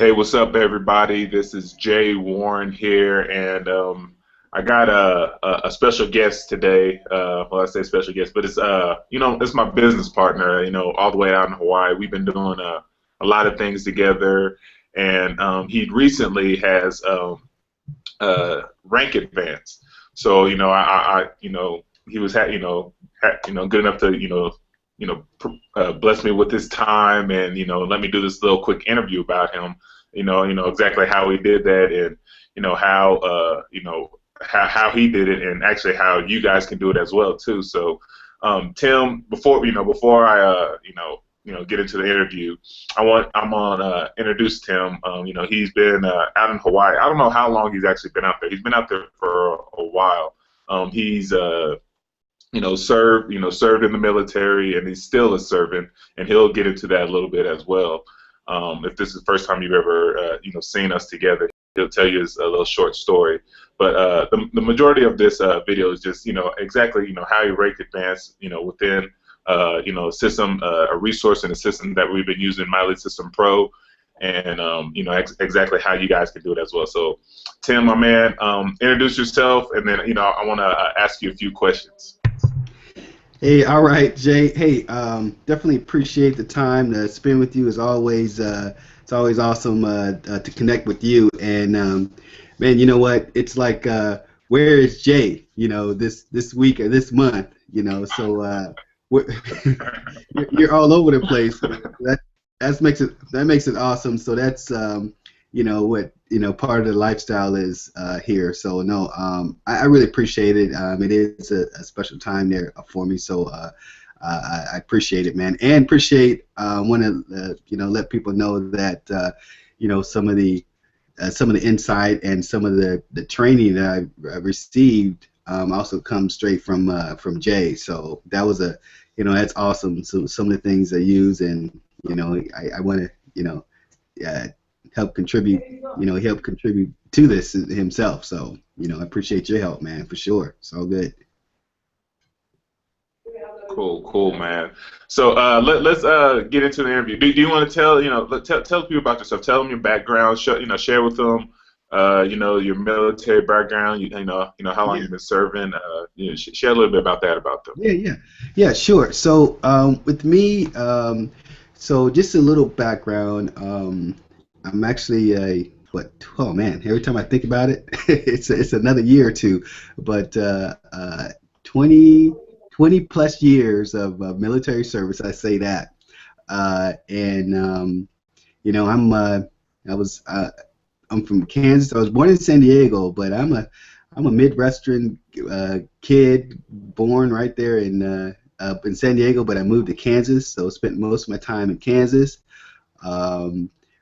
Hey, what's up, everybody? This is Jay Warren here, and I got a special guest today. Well, I say special guest, but it's it's my business partner. All the way out in Hawaii. We've been doing a lot of things together, and he recently has rank advance. So he was good enough to bless me with his time and let me do this little quick interview about him. Exactly how he did that, and how he did it, and actually how you guys can do it as well too. So, Tim, before I get into the interview, I'm on introduce Tim. He's been out in Hawaii. I don't know how long he's actually been out there. He's been out there for a while. He's served in the military, and he's still a servant, and he'll get into that a little bit as well. If this is the first time you've ever seen us together, he'll tell you a little short story. But the majority of this video is just exactly how you rank advance within a system, a resource in a system that we've been using, My Lead System Pro, and exactly how you guys can do it as well. So, Tim, my man, introduce yourself, and then I want to ask you a few questions. Hey, all right, Jay. Hey, definitely appreciate the time to spend with you. As always, it's always awesome to connect with you. And man, you know what? It's like, where is Jay? This week or this month. So you're all over the place. That makes it awesome. So that's what part of the lifestyle is here. So no, I really appreciate it. It is a special time there for me. So I appreciate it, man, and appreciate want to let people know that some of the insight and some of the training that I received also comes straight from Jay. So that was that's awesome. So some of the things I use, and I want to help contribute to this himself. So I appreciate your help, man, for sure. It's all good. Cool, man. So let's get into the interview. Do you want to tell people about yourself? Tell them your background. Share with them your military background. How long you've been serving. Share a little bit about that about them. Yeah, sure. So with me, so just a little background. I'm actually oh man, every time I think about it, it's another year or two, but 20 plus years of military service, I say that, and I'm from Kansas. I was born in San Diego, but I'm a Midwestern kid, born right there in San Diego, but I moved to Kansas, so spent most of my time in Kansas.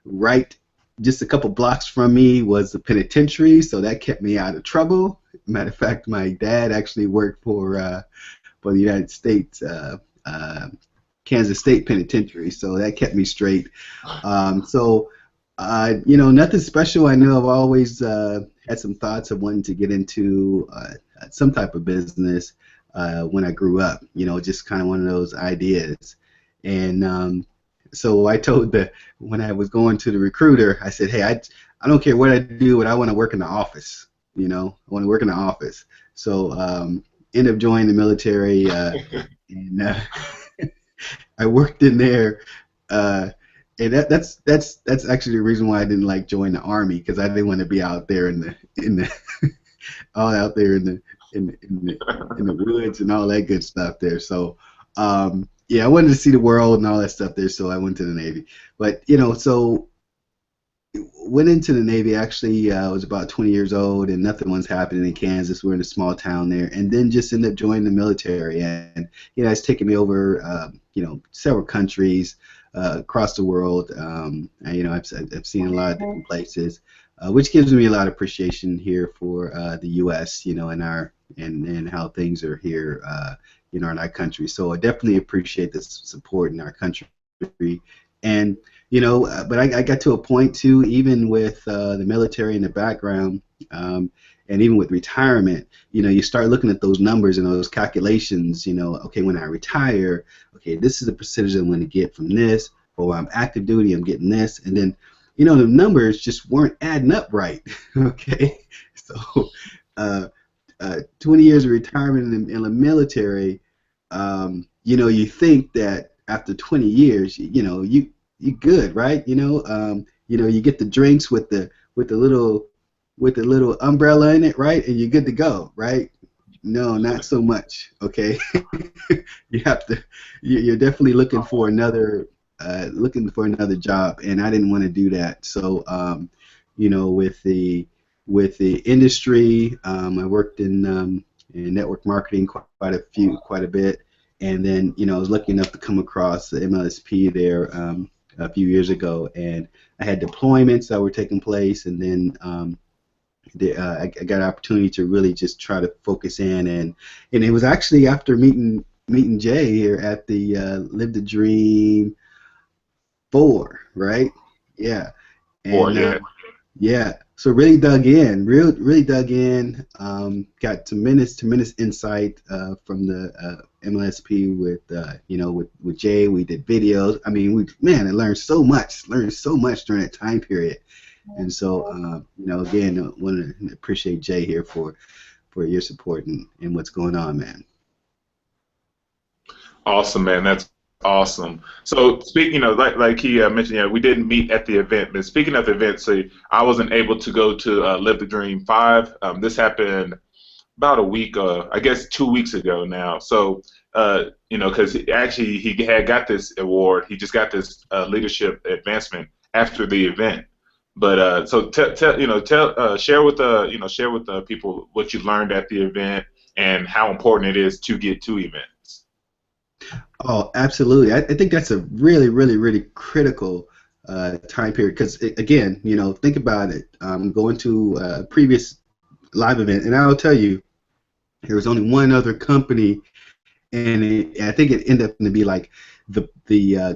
Right, just a couple blocks from me was the penitentiary, so that kept me out of trouble. Matter of fact, my dad actually worked for the United States Kansas State Penitentiary, so that kept me straight. Nothing special. I know I've always had some thoughts of wanting to get into some type of business when I grew up. Just kind of one of those ideas, and so I told when I was going to the recruiter, I said, hey, I don't care what I do, but I want to work in the office. I want to work in the office. So ended up joining the military, and I worked in there. And that's actually the reason why I didn't like join the Army, because I didn't want to be out there in the all out there in the woods and all that good stuff there. So yeah, I wanted to see the world and all that stuff there, so I went to the Navy. But so went into the Navy. Actually, I was about 20 years old, and nothing was happening in Kansas. We're in a small town there, and then just ended up joining the military. And it's taken me over several countries across the world. I've seen a lot of different places, which gives me a lot of appreciation here for the U.S. And how things are here. In our country. So I definitely appreciate the support in our country. And but I got to a point too, even with the military in the background, and even with retirement, you start looking at those numbers and those calculations. Okay, when I retire, okay, this is the percentage I'm going to get from this. Or when I'm active duty, I'm getting this. And then the numbers just weren't adding up right. Okay, so 20 years of retirement in the military, you think that after 20 years, you good, right? You get the drinks with the little umbrella in it, right? And you're good to go, right? No, not so much. Okay, you have to. You're definitely looking for another job, and I didn't want to do that. So, with the industry, I worked in network marketing quite a bit, and then I was lucky enough to come across the MLSP there a few years ago, and I had deployments that were taking place, and then I got an opportunity to really just try to focus in, and it was actually after meeting Jay here at the Live the Dream 4, right? Yeah, Or and yeah. yeah, so really dug in. Got tremendous insight from the MLSP with Jay. We did videos. I mean, I learned so much during that time period. And so, again, I want to appreciate Jay here for your support and what's going on, man. Awesome, man. That's awesome. So speaking, like he mentioned, we didn't meet at the event. But speaking of the event, so I wasn't able to go to Live the Dream 5. This happened about a week, I guess 2 weeks ago now. So, because actually he had got this award. He just got this leadership advancement after the event. But so share with the people what you learned at the event and how important it is to get to events. Oh, absolutely. I think that's a really, really, really critical time period because, again, think about it. Going to a previous live event, and I'll tell you, there was only one other company, and I think it ended up to be like the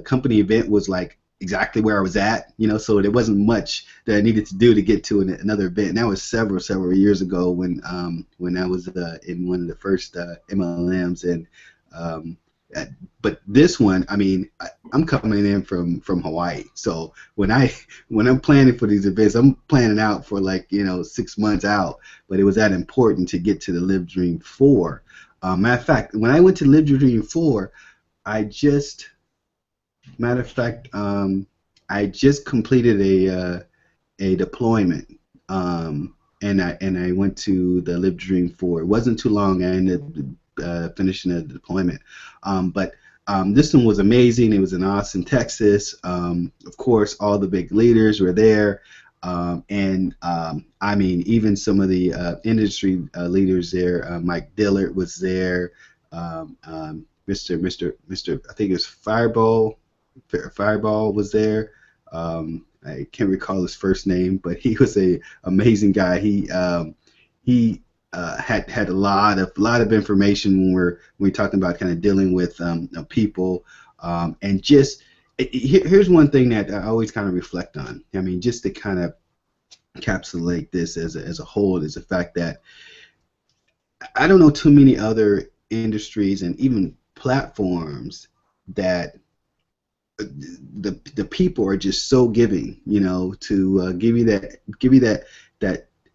company event was like exactly where I was at, so there wasn't much that I needed to do to get to another event. And that was several years ago when I was in one of the first MLMs, and but this one, I mean, I'm coming in from Hawaii, so when I'm planning for these events, I'm planning out for 6 months out. But it was that important to get to the Live Dream 4. Matter of fact, when I went to Live Dream 4, I just completed a deployment, and I went to the Live Dream 4. It wasn't too long. I ended up finishing the deployment, but this one was amazing. It was in Austin, Texas. Of course, all the big leaders were there, and I mean, even some of the industry leaders there. Mike Dillard was there. Mr. I think it was Fireball was there. I can't recall his first name, but he was a amazing guy. He had a lot of information when we're talking about kind of dealing with people, and just here's one thing that I always kind of reflect on. I mean, just to kind of encapsulate this as a whole is the fact that I don't know too many other industries and even platforms that the people are just so giving, to give you that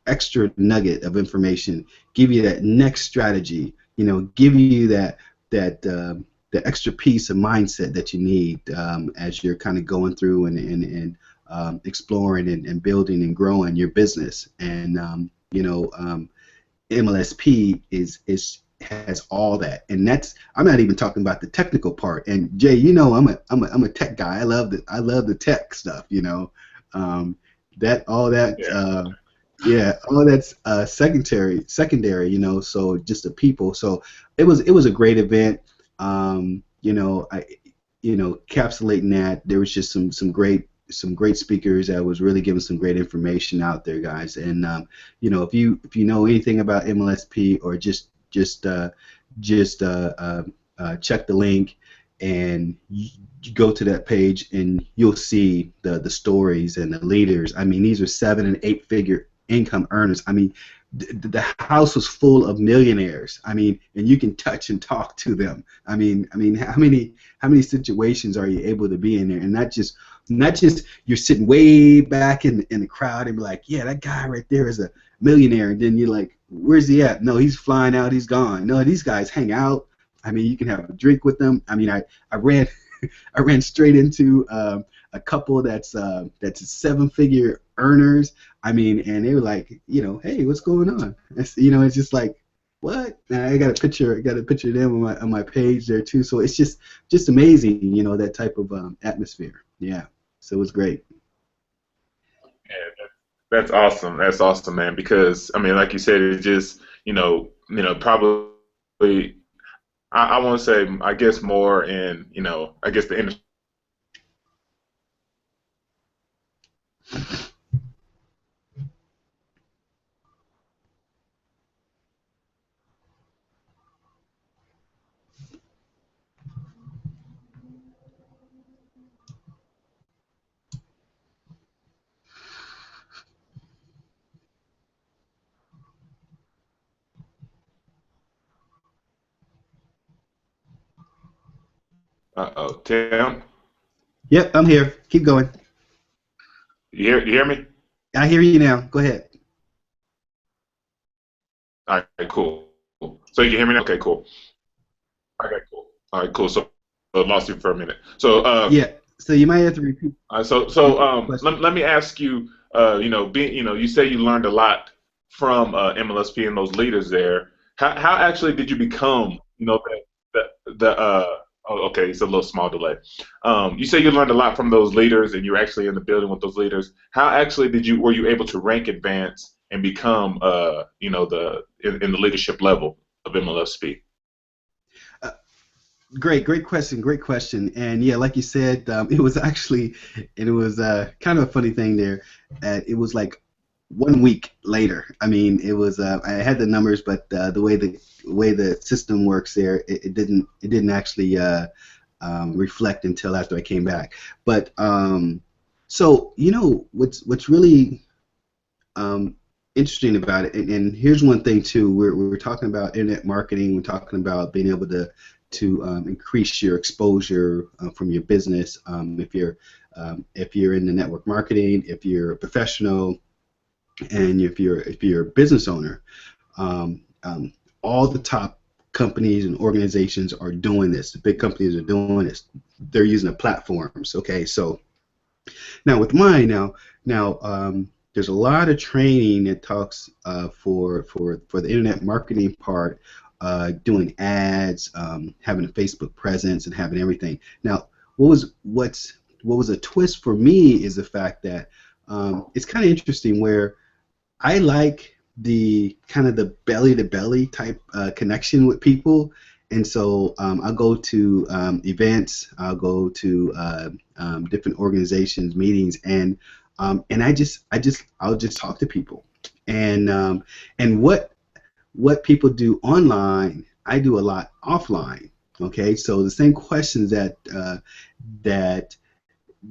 extra nugget of information, give you that next strategy, give you that the extra piece of mindset that you need as you're kind of going through and exploring and building and growing your business. And MLSP has all that, and I'm not even talking about the technical part. And Jay, I'm a tech guy. I love the tech stuff. That all that. Yeah. All that's secondary. So just the people. So it was a great event. Encapsulating that, there was just some great speakers that was really giving some great information out there, guys. And if you know anything about MLSP, or just check the link and you go to that page, and you'll see the stories and the leaders. I mean, these are 7- and 8-figure income earners. I mean, the house was full of millionaires. I mean, and you can touch and talk to them. I mean, how many situations are you able to be in there? And not just Not just you're sitting way back in the crowd and be like, yeah, that guy right there is a millionaire, and then you're like, where's he at? No, he's flying out, he's gone. No, these guys hang out. I mean, you can have a drink with them. I mean, I ran I ran straight into a couple that's seven-figure earners. I mean, and they were like, hey, what's going on? It's just like, what? And I got a picture. I got a picture of them on my page there too. So it's just amazing, that type of atmosphere. Yeah. So it was great. Yeah, that's awesome. That's awesome, man. Because I mean, like you said, it just probably I want to say I guess more in I guess the industry. Uh-oh, Tim, Yep, I'm here. Keep going. you hear me? I hear you now. Go ahead. All right, cool. So you can hear me now? Okay, cool. Okay, cool. All right, cool. So lost you for a minute. So Yeah. So you might have to repeat so the question. let me ask you, being you say you learned a lot from MLSP and those leaders there. How actually did you become the oh, okay, it's a little small delay. You say you learned a lot from those leaders and you're actually in the building with those leaders. How actually were you able to rank advance and become in the leadership level of MLSP? Great question, great question. And yeah, like you said, it was actually, and it was kind of a funny thing there. It was like 1 week later. I mean, it was I had the numbers, but the way the system works there, it didn't actually reflect until after I came back. But so what's really um, interesting about it, and here's one thing too. We're talking about internet marketing. We're talking about being able to increase your exposure from your business. If you're in the network marketing, if you're a professional, and if you're a business owner, um, um, all the top companies and organizations are doing this. The big companies are doing this. They're using the platforms. Okay, so now with mine there's a lot of training that talks for the internet marketing part, doing ads, having a Facebook presence, and having everything. Now, what was a twist for me is the fact that it's kind of interesting where I like the kind of the belly to belly type connection with people, and so I'll go to events, I'll go to different organizations meetings, and I'll just talk to people, and what people do online, I do a lot offline. Okay, so the same questions that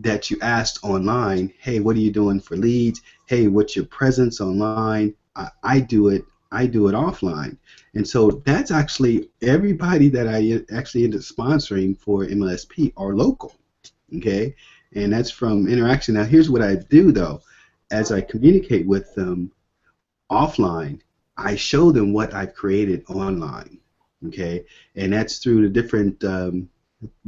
that you asked online. Hey, what are you doing for leads? Hey, what's your presence online? I do it. I do it offline, and so that's actually everybody that I actually end up sponsoring for MLSP are local. Okay, and that's from interaction. Now, here's what I do though, as I communicate with them offline, I show them what I've created online. Okay, and that's through the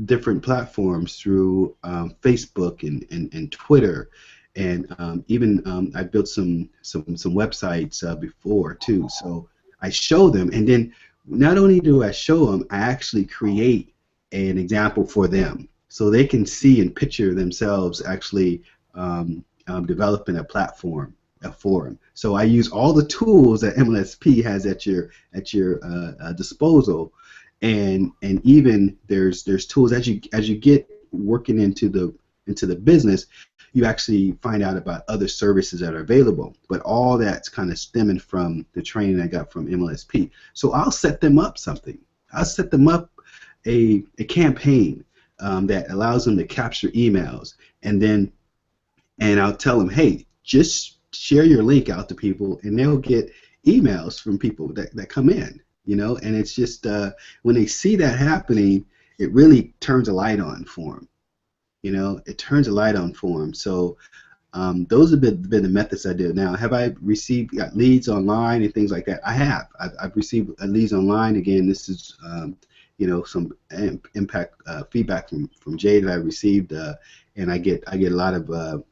different platforms, through Facebook and Twitter, and even I built some websites before too. So I show them, and then not only do I show them, I actually create an example for them, so they can see and picture themselves actually developing a platform, a forum. So I use all the tools that MLSP has at your disposal, and even there's tools as you get working into the business, you actually find out about other services that are available. But all that's kind of stemming from the training I got from MLSP. So I'll set them up something. I'll set them up a campaign that allows them to capture emails, and I'll tell them, hey, just share your link out to people, and they'll get emails from people that come in. And it's just when they see that happening, it really turns a light on for them. You know, it turns a light on for them. So those have been the methods I do. Now, have I received got leads online and things like that? I have. I've received leads online. Again, this is you know, some impact feedback from Jay that I received, and I get a lot of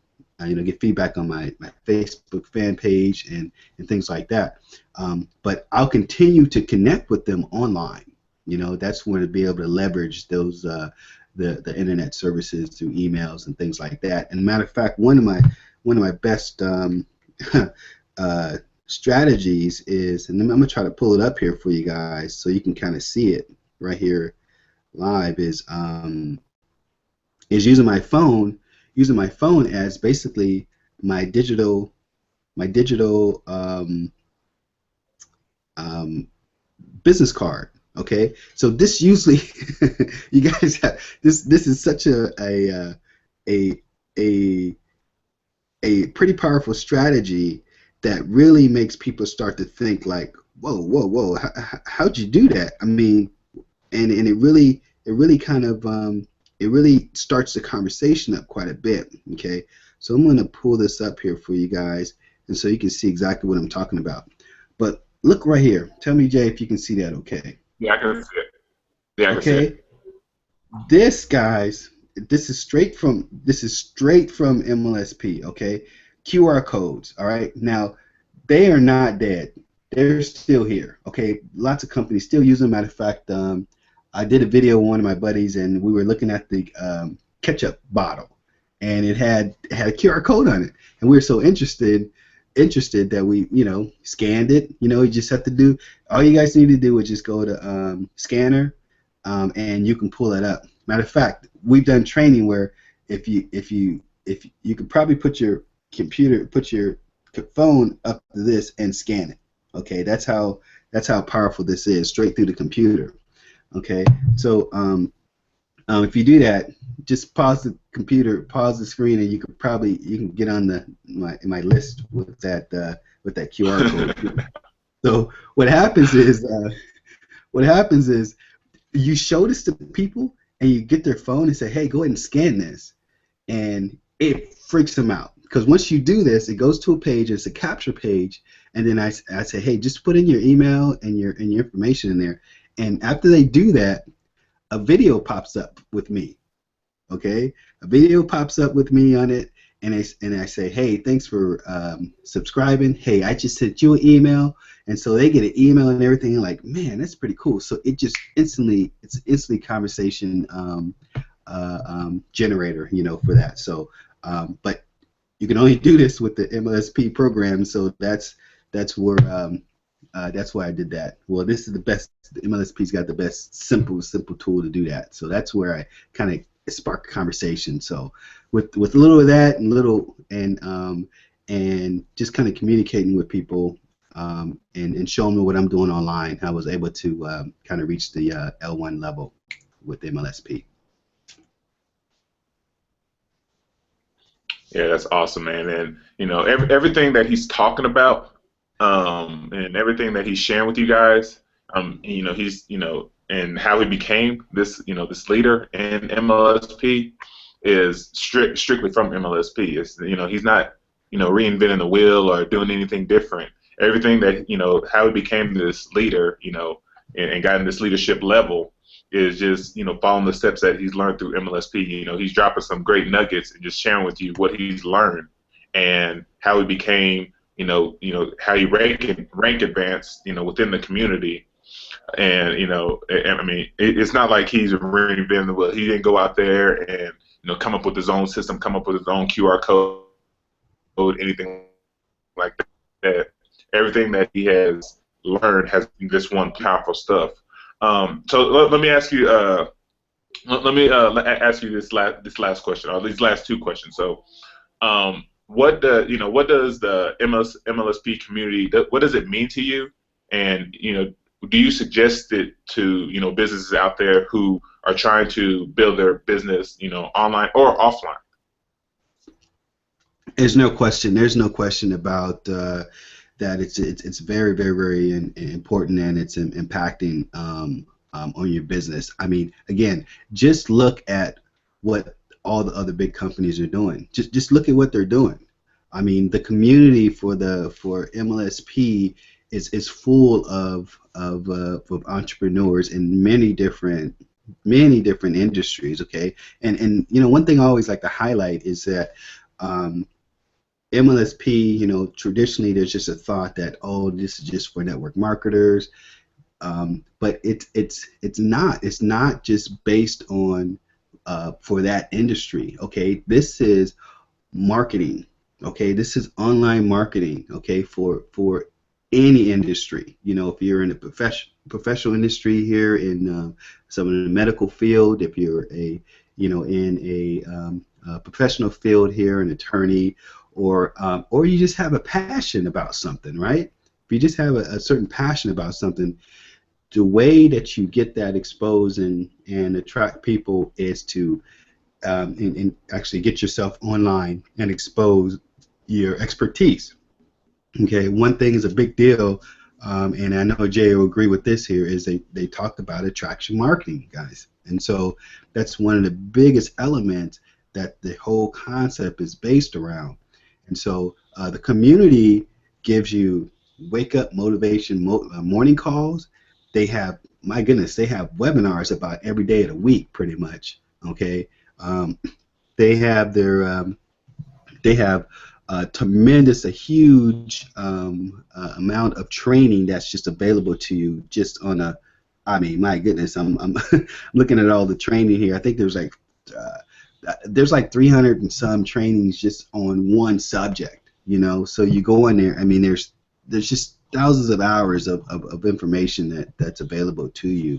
you know, get feedback on my Facebook fan page and things like that. But I'll continue to connect with them online. You know, that's where to be able to leverage those the internet services through emails and things like that. And matter of fact, one of my best strategies is, and I'm gonna try to pull it up here for you guys so you can kind of see it right here live. Is using my phone as basically my digital um, business card. Okay, so this usually you guys have this is such a a a pretty powerful strategy that really makes people start to think like, whoa, how'd you do that? I mean, and it really kind of it really starts the conversation up quite a bit. Okay, so I'm going to pull this up here for you guys, and so you can see exactly what I'm talking about. But look right here. Tell me, Jay, if you can see that. Okay. Yeah, I can see it. Yeah, I can see it. Okay. This, guys, this is straight from MLSP. Okay. QR codes. All right. Now, they are not dead. They're still here. Okay. Lots of companies still use them. Matter of fact, I did a video with one of my buddies, and we were looking at the ketchup bottle, and it had a QR code on it, and we were so interested that we, you know, scanned it. You know, you just have to do, all you guys need to do is just go to scanner, and you can pull it up. Matter of fact, we've done training where if you could probably put your phone up to this and scan it. Okay, that's how powerful this is, straight through the computer. Okay, so if you do that, just pause the computer, pause the screen, and you can get on my list with that QR code. So what happens is you show this to people, and you get their phone and say, hey, go ahead and scan this, and it freaks them out because once you do this, it goes to a page. It's a capture page, and then I say, hey, just put in your email and your information in there, and after they do that, a video pops up with me. Okay, a video pops up with me on it, and I say, hey, thanks for subscribing. Hey, I just sent you an email, and so they get an email and everything. And like, man, that's pretty cool. So it's instantly conversation generator, you know, for that. So, but you can only do this with the MLSP program. So that's why I did that. Well, this is the best. The MLSP's got the best simple tool to do that. So that's where I kind of spark a conversation. So with a little of that and just kind of communicating with people and showing them what I'm doing online, I was able to kind of reach the L1 level with MLSP. Yeah, that's awesome, man. And you know, everything that he's talking about, and everything that he's sharing with you guys, you know, and how he became this, you know, this leader in MLSP is strictly from MLSP. It's, you know, he's not, you know, reinventing the wheel or doing anything different. Everything that, you know, how he became this leader, you know, and got in this leadership level is just, you know, following the steps that he's learned through MLSP. You know, he's dropping some great nuggets and just sharing with you what he's learned and how he became, how he rank advanced, you know, within the community. And, you know, I mean, it's not like he's reinventing the wheel. He didn't go out there and, you know, come up with his own system, come up with his own QR code, anything like that. Everything that he has learned has been this one powerful stuff. So let me ask you. Let me ask you this last question, or these last two questions. So, what does the MLSP community? What does it mean to you? And do you suggest it to businesses out there who are trying to build their business, online or offline? There's no question. There's no question about that. It's very, very, very important, and it's impacting on your business. I mean, again, just look at what all the other big companies are doing. Just look at what they're doing. I mean, the community for MLSP is full of entrepreneurs in many different industries. Okay, and you know, one thing I always like to highlight is that um, MLSP, you know, traditionally there's just a thought that, oh, this is just for network marketers, but it's not just based on for that industry. Okay, this is marketing. Okay, this is online marketing. Okay, for any industry. You know, if you're in a professional industry here in some of the medical field, if you're a you know in a professional field here, an attorney, or you just have a passion about something, right? If you just have a certain passion about something, the way that you get that exposed and attract people is to and actually get yourself online and expose your expertise. Okay, one thing is a big deal, and I know Jay will agree with this here, is they talked about attraction marketing, guys. And so that's one of the biggest elements that the whole concept is based around. And so the community gives you wake up motivation morning calls. They have, my goodness, they have webinars about every day of the week, pretty much. Okay, um, they have their they have a huge amount of training that's just available to you just on a. I mean, my goodness, I'm looking at all the training here. I think there's like 300 and some trainings just on one subject. You know, so you go in there. I mean, there's just thousands of hours of information that's available to you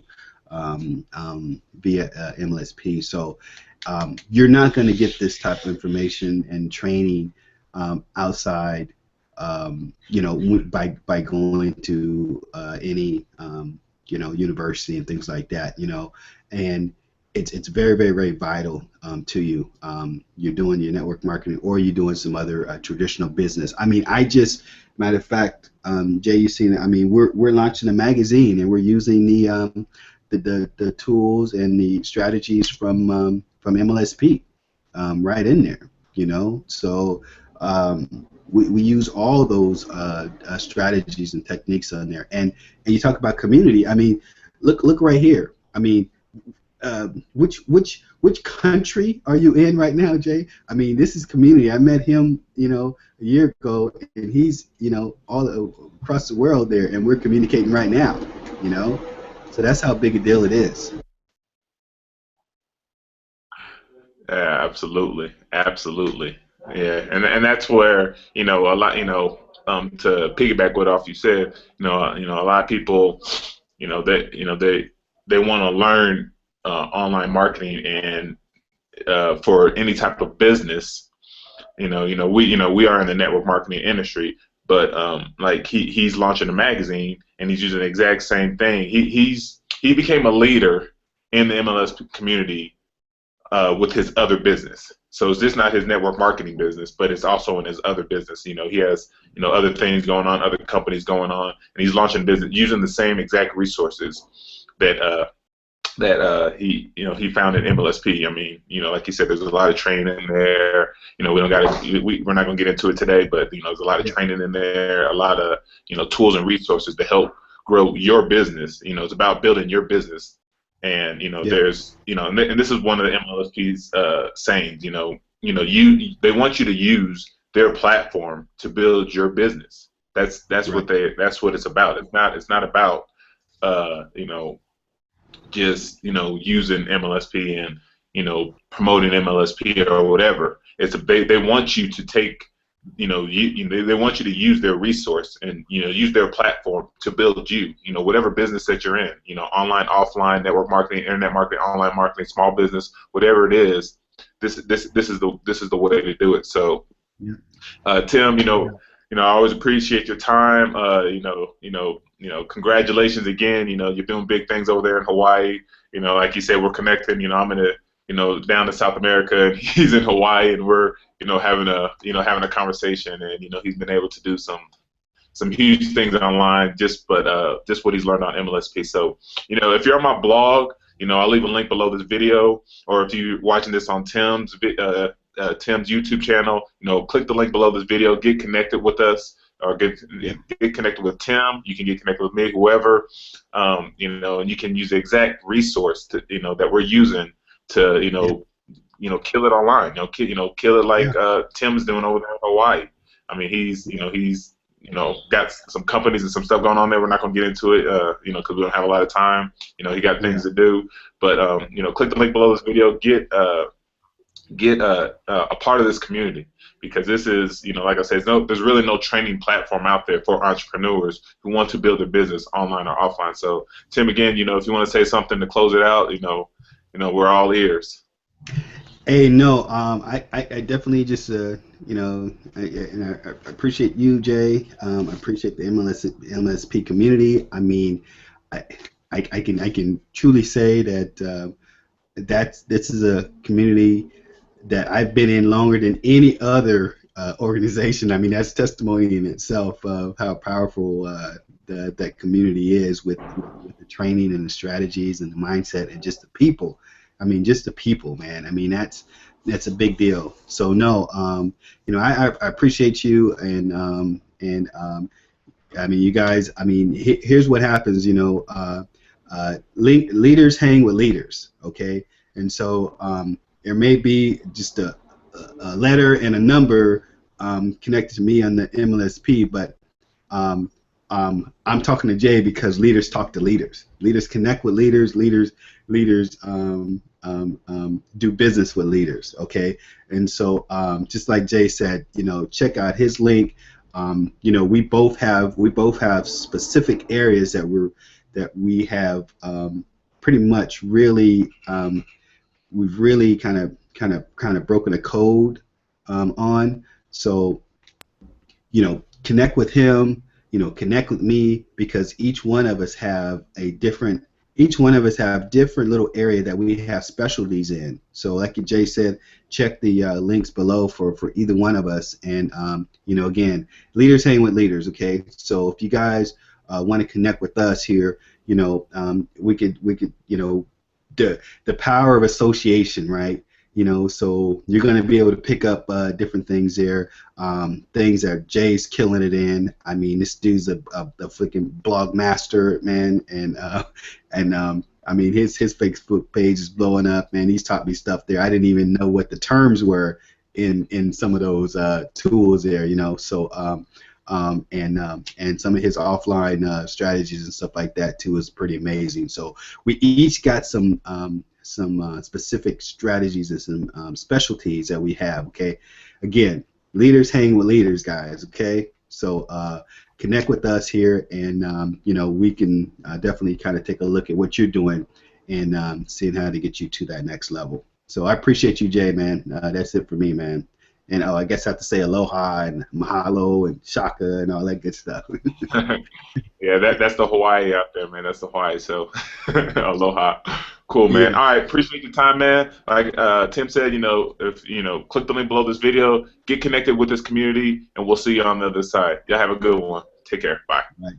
via MLSP. So you're not going to get this type of information and training outside, you know, by going to any, you know, university and things like that, you know, and it's very, very, very vital to you. You're doing your network marketing or you're doing some other traditional business. I mean, matter of fact, Jay, you seen it. I mean, we're launching a magazine and we're using the tools and the strategies from MLSP right in there, you know. So we use all those strategies and techniques on there. And you talk about community. I mean, look right here. I mean, which country are you in right now, Jay? I mean, this is community. I met him, you know, a year ago, and he's, you know, all across the world there, and we're communicating right now, you know. So that's how big a deal it is. Yeah, absolutely, absolutely. Yeah, and that's where a lot to piggyback what off you said, a lot of people, they want to learn online marketing and for any type of business, we are in the network marketing industry, but like he's launching a magazine and he's using the exact same thing. He became a leader in the MLS community with his other business. So it's just not his network marketing business, but it's also in his other business. He has other things going on, other companies going on, and he's launching business using the same exact resources that he found in MLSP. I mean, like you said, there's a lot of training there. We're not going to get into it today, but there's a lot of training in there, a lot of tools and resources to help grow your business. It's about building your business. And Yeah, there's and this is one of the MLSP's sayings. They want you to use their platform to build your business. That's right. what it's about. It's not about just using MLSP and promoting MLSP or whatever. They want you to take they want you to use their resource and use their platform to build whatever business that you're in, online, offline, network marketing, internet marketing, online marketing, small business, whatever it is. This is the way to do it. So Yeah, Tim, yeah, I always appreciate your time. Congratulations again. You're doing big things over there in Hawaii. Like you said, we're connected. I'm in down to South America, and he's in Hawaii, and we're, having a conversation, and he's been able to do some huge things online, just what he's learned on MLSP. So, if you're on my blog, I'll leave a link below this video, or if you're watching this on Tim's YouTube channel, click the link below this video, get connected with us, or Yeah. get connected with Tim. You can get connected with me, whoever, and you can use the exact resource that we're using to, Yeah. kill it online. Kill it like Yeah. Tim's doing over there in Hawaii. I mean, he's got some companies and some stuff going on there. We're not going to get into it, because we don't have a lot of time. He got things to do. But click the link below this video. Get a part of this community, because this is, like I said, there's really no training platform out there for entrepreneurs who want to build a business online or offline. So, Tim, again, if you want to say something to close it out, we're all ears. Hey, no, I definitely just, and I appreciate you, Jay. I appreciate the MLSP community. I mean, I, I can truly say that this is a community that I've been in longer than any other organization. I mean, that's testimony in itself of how powerful that community is with the training and the strategies and the mindset and just the people. I mean, just the people, man. I mean, that's a big deal. So no, I appreciate you, and I mean, you guys. I mean, here's what happens. Leaders hang with leaders. Okay, and so there may be just a letter and a number connected to me on the MLSP, but I'm talking to Jay because leaders talk to leaders. Leaders connect with leaders. Leaders do business with leaders. Okay, and so just like Jay said, check out his link. We both have specific areas that we have pretty much really we've really kind of broken a code on. So connect with him, connect with me, because each one of us have different little area that we have specialties in. So like Jay said, check the links below for either one of us. And again, leaders hang with leaders. Okay, so if you guys want to connect with us here, we could the power of association, right? So you're going to be able to pick up different things there, things that Jay's killing it in. I mean, this dude's a freaking blog master, man, and I mean, his Facebook page is blowing up, man. He's taught me stuff there. I didn't even know what the terms were in some of those tools there, So and some of his offline strategies and stuff like that too is pretty amazing. So we each got some specific strategies and some specialties that we have. Okay, again, leaders hang with leaders, guys. Okay, so connect with us here, and we can definitely kind of take a look at what you're doing and seeing how to get you to that next level. So I appreciate you, Jay, man. That's it for me, man. And I guess I have to say aloha and mahalo and shaka and all that good stuff. Yeah, that's the Hawaii out there, man. That's the Hawaii. So aloha. Cool, man. Yeah. All right, appreciate your time, man. Like Tim said, if click the link below this video, get connected with this community, and we'll see you on the other side. Y'all have a good one. Take care. Bye. Right.